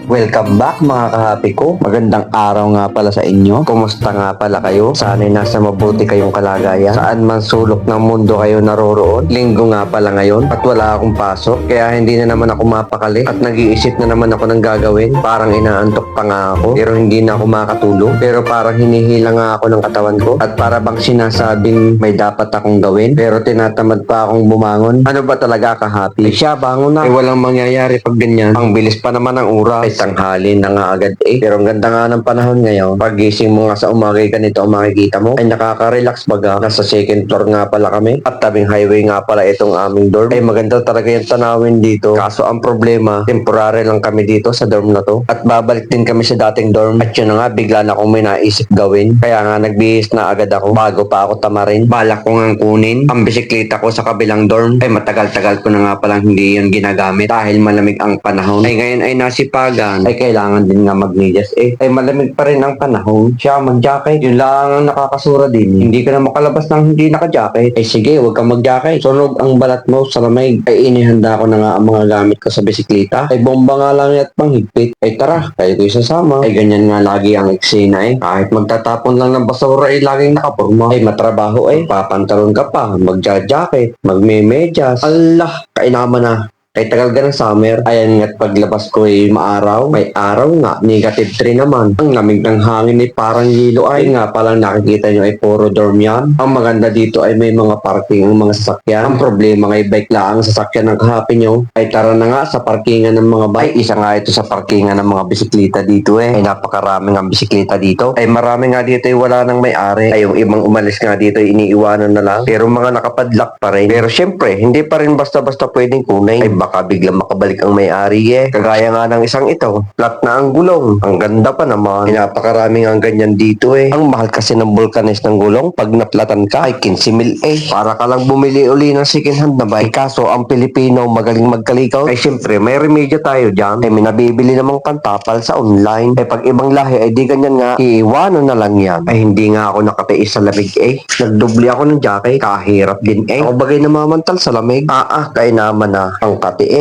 Welcome back mga kahapi ko. Magandang araw nga pala sa inyo. Kumusta nga pala kayo? Sana'y nasa mabuti kayong kalagayan. Saan man sulok ng mundo kayo naroroon. Linggo nga pala ngayon at wala akong pasok. Kaya hindi na naman ako mapakali at nag-iisip na naman ako ng gagawin. Parang inaantok pa nga ako pero hindi na ako makatulog. Pero parang hinihila nga ako ng katawan ko at para bang sinasabing may dapat akong gawin pero tinatamad pa akong bumangon. Ano ba talaga kahapi? Siya bangon na. Walang mangyayari pag ganyan. Ang bilis pa naman ng oras. Tanghali na nga agad Pero ang ganda nga ng panahon ngayon. Pagising mo nga sa umaga ganito ang makikita mo. Ay nakaka-relax baga. Nasa second floor nga pala kami. At tabing highway nga pala itong aming dorm. Ay maganda talaga yung tanawin dito. Kaso ang problema, temporary lang kami dito sa dorm na to. At babalik din kami sa dating dorm. At yun na nga, bigla na akong may naisip gawin. Kaya nga nagbihis na agad ako bago pa ako tamarin. Balak ko nga kunin ang bisikleta ko sa kabilang dorm. Ay matagal-tagal ko na nga palang hindi yun ginagamit dahil malamig ang panahon. Ay ngayon ay nasipagan ay kailangan din nga magmedyas ay malamig pa rin ang panahon. Siya mag-jacket, yun lang ang nakakasura din. Hindi ka na makalabas ng hindi naka-jacket. Ay sige, huwag kang mag-jacket. Sunog ang balat mo sa lamig. Ay inihanda ko na nga ang mga gamit ko sa bisikleta. Ay bomba nga lang at panghigpit. Ay tara, kayo ko isasama. Ay ganyan nga lagi ang eksena Kahit magtatapon lang ng basura ay laging nakapurma. Ay matrabaho papantalon ka pa, mag-jacket, magme-medyas. Allah, kainaman na. Ay tagal ka ng summer. Ayan nga't paglabas ko ay maaraw. May araw nga, negative 3 naman. Ang lamig ng hangin ay parang yelo ay nga palang nakikita nyo ay puro dorm yan. Ang maganda dito ay may mga parking ang mga sasakyan. Ang problema ay bike lang ang sasakyan ng kahapi nyo. Ay tara na nga sa parkingan ng mga bike. Ay isa nga ito sa parkingan ng mga bisikleta dito Ay napakaraming ang bisikleta dito. Ay marami nga dito ay wala nang may-ari. Ay yung ibang umalis nga dito ay iniiwanan na lang. Pero mga nakapadlock pa rin. Pero syempre, hindi pa rin basta-basta pwedeng kunin. Ay baka biglang makabalik ang may-ari Kagaya nga ng isang ito, flat na ang gulong. Ang ganda pa naman. Napakaraming ang ganyan dito Ang mahal kasi ng vulcanized ng gulong, pag naplatan ka ay 15,000 Para ka lang bumili uli ng second hand na bike. Kaso ang Pilipino magaling magkalikaw. Ay syempre, may remedyo tayo dyan. Ay may nabibili namang pantapal sa online. Ay pag ibang lahi ay di ganyan nga, iiwanan na lang yan. Ay hindi nga ako nakatiis sa lamig Nagdubli ako ng jacket, kahirap din Ako bagay namamantal sa lamig. Kaya naman na ang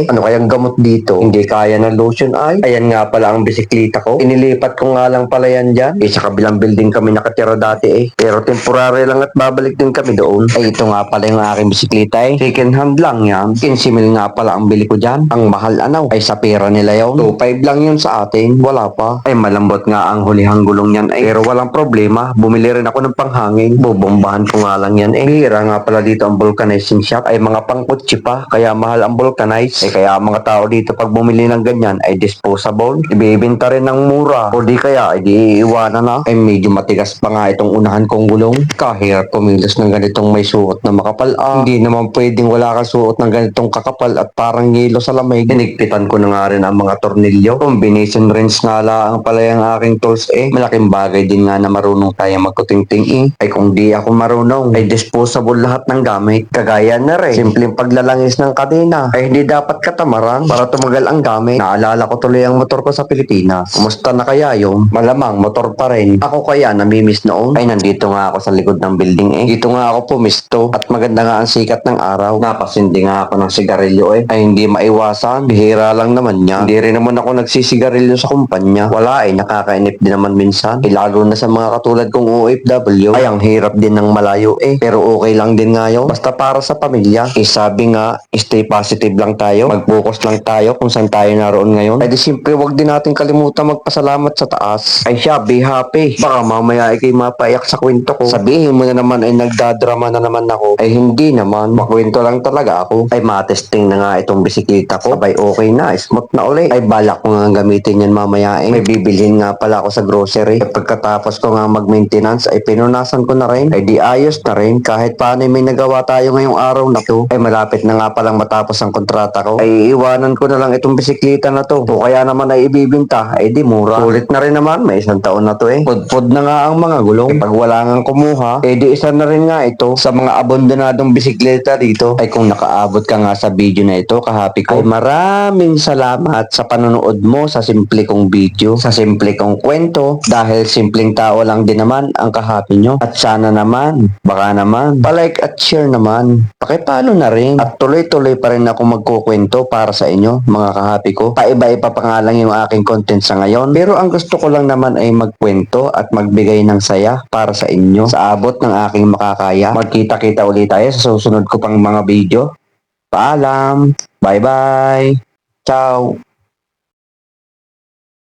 Ano kayang gamot dito? Hindi kaya ng lotion Ayan nga pala ang bisikleta ko. Inilipat ko nga lang pala yan dyan. Sa kabilang building kami nakatira dati Pero temporary lang at babalik din kami doon. Ay ito nga pala yung aking bisikleta Second hand lang yan. 15,000 nga pala ang bili ko dyan. Ang mahal Ay sa pera nila yun. 2,500 lang yun sa atin. Wala pa. Ay malambot nga ang hulihang gulong yan Pero walang problema. Bumili rin ako ng panghangin. Bubombahan ko nga lang yan Hira nga pala dito ang vulcanizing shop. Ay mga pangkutsi pa. Kaya mahal ang vulcanized. Kaya ang mga tao dito pag bumili ng ganyan ay disposable. Ibibenta rin ng mura. O di kaya ay di iiwanan na. Ay medyo matigas pa nga itong unahan kong gulong. Kahirap kumilos ng ganitong may suot na makapal Hindi naman pwedeng wala kang suot ng ganitong kakapal at parang yelo sa lamig. Hinigpitan ko na nga rin ang mga tornilyo. Combination wrench nga lang pala yung aking tools Malaking bagay din nga na marunong tayo magkuting-ting Ay kung di ako marunong ay disposable lahat ng gamit. Kagaya na rin simpleng paglalangis ng kadena. Ay hindi dapat katamaran para tumagal ang gamit. Naalala ko tuloy ang motor ko sa Pilipinas. Kumusta na kaya yung malamang motor pa rin. Ako kaya namimiss noon. Ay nandito nga ako sa likod ng building Dito nga ako pumisto at maganda nga ang sikat ng araw. Napasindi nga ako ng sigarilyo Ay hindi maiwasan. Bihira lang naman niya. Hindi rin naman ako nagsisigarilyo sa kumpanya. Wala nakakainip din naman minsan. Lalo na sa mga katulad kong OFW. Ay ang hirap din ng malayo Pero okay lang din nga yun. Basta para sa pamilya. Sabi nga, stay positive lang tayo. Mag-focus lang tayo kung saan tayo naroon ngayon. Ay di simple wag din natin kalimutan magpasalamat sa taas. Ay siya, be happy. Baka mamaya ay kayo mapaiyak sa kwento ko. Sabihin mo na naman ay nagdadrama na naman ako. Ay hindi naman. Makwento lang talaga ako. Ay matesting na nga itong bisikleta ko. Abay okay na. Smooth na ulit. Ay balak ko nga gamitin yan mamaya May bibilhin nga pala ako sa grocery. Ay pagkatapos ko nga mag-maintenance ay pinunasan ko na rin. Ay di ayos na rin. Kahit paano may nagawa tayo ngayong araw na to. Ay malapit na nga palang matapos ang kontrata ko. Ay iiwanan ko na lang itong bisikleta na to. O kaya naman ay ibibinta. Ay di mura. Sulit na rin naman. May isang taon na to Pudpud na nga ang mga gulong. Pag wala nga kumuha, di isa na rin nga ito sa mga abandonadong bisikleta dito. Ay kung nakaabot ka nga sa video na ito, kahapi ko. Ay maraming salamat sa panonood mo sa simple kong video. Sa simple kong kwento. Dahil simpleng tao lang din naman ang kahapi nyo. At sana naman, baka naman, palike at share naman. Pakipalo na rin. At tuloy-tuloy pa rin ako ikukwento para sa inyo, mga kahapi ko. Paiba-iba pa nga lang yung aking content sa ngayon. Pero ang gusto ko lang naman ay magkwento at magbigay ng saya para sa inyo. Sa abot ng aking makakaya. Magkita-kita ulit tayo sa susunod ko pang mga video. Paalam! Bye-bye! Ciao!